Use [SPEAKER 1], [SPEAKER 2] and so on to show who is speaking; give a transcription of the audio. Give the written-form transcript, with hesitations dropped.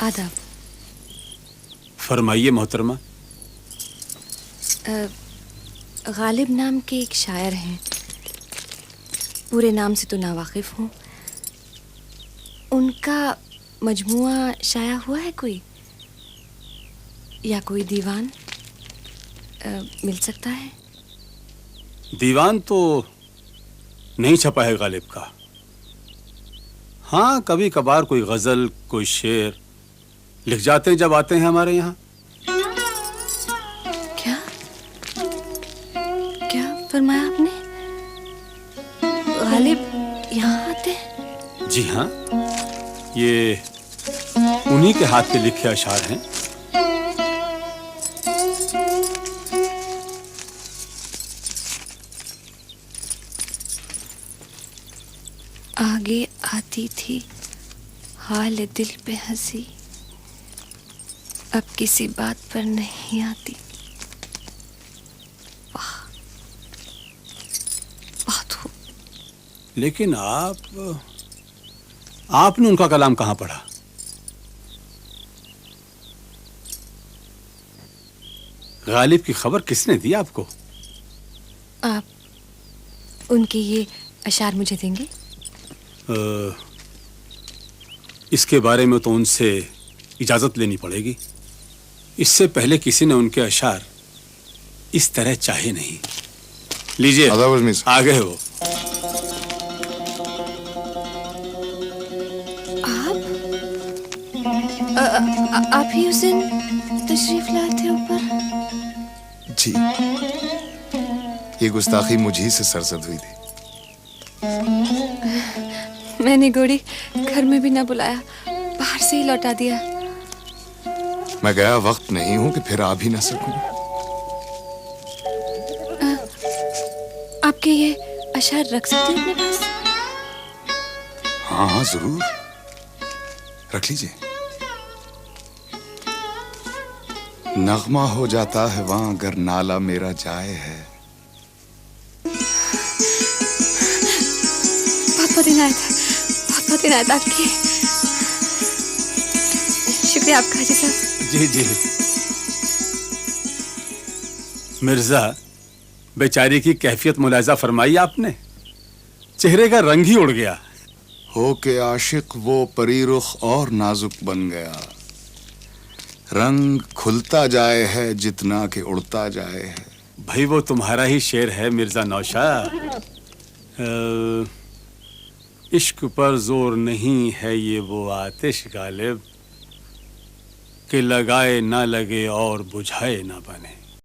[SPEAKER 1] आदाब।
[SPEAKER 2] फरमाइए मोहतरमा।
[SPEAKER 1] गालिब नाम के एक शायर हैं, पूरे नाम से तो नावाकिफ हूँ। उनका मजमुआ शाया हुआ है कोई, या कोई दीवान मिल सकता है?
[SPEAKER 2] दीवान तो नहीं छपा है गालिब का। हाँ, कभी कभार कोई गजल, कोई शेर लिख जाते हैं जब आते हैं हमारे यहाँ।
[SPEAKER 1] क्या क्या फरमाया आपने? गालिब यहाँ आते हैं?
[SPEAKER 2] जी हाँ, ये उन्हीं के हाथ के लिखे अशार हैं।
[SPEAKER 1] आगे आती थी हाल दिल पे हंसी, अब किसी बात पर नहीं आती। वाह, बहुत खूब।
[SPEAKER 2] लेकिन आपने उनका कलाम कहाँ पढ़ा? गालिब की खबर किसने दी आपको?
[SPEAKER 1] आप उनके ये अशार मुझे देंगे?
[SPEAKER 2] इसके बारे में तो उनसे इजाजत लेनी पड़ेगी। इससे पहले किसी ने उनके अशार इस तरह चाहे नहीं। लीजिए, आ गए वो।
[SPEAKER 1] आप ही उस दिन तशरीफ लाए थे ऊपर?
[SPEAKER 3] जी, ये गुस्ताखी मुझी से सरजद हुई थी।
[SPEAKER 1] मैंने गोड़ी घर में भी ना बुलाया, बाहर से ही लौटा दिया।
[SPEAKER 3] मैं गया वक्त नहीं हूं कि फिर आ भी ना सकूं।
[SPEAKER 1] आपके ये अशार रख सकते हैं अपने पास?
[SPEAKER 3] हाँ हाँ जरूर, रख लीजिए। नगमा हो जाता है वहां अगर नाला मेरा जाए है।
[SPEAKER 1] बहुत इनायत है, बहुत इनायत आपकी। शुक्रिया आपका हाजी साहब।
[SPEAKER 2] जी जी। मिर्जा, बेचारी की कैफियत मुलाजा फरमाई आपने। चेहरे का रंग ही उड़ गया।
[SPEAKER 3] हो के आशिक वो परी रुख और नाजुक बन गया। रंग खुलता जाए है जितना कि उड़ता जाए है।
[SPEAKER 2] भाई वो तुम्हारा ही शेर है मिर्जा नौशाद। इश्क पर जोर नहीं है ये वो आतिश गालिब, कि लगाए ना लगे और बुझाए ना बने।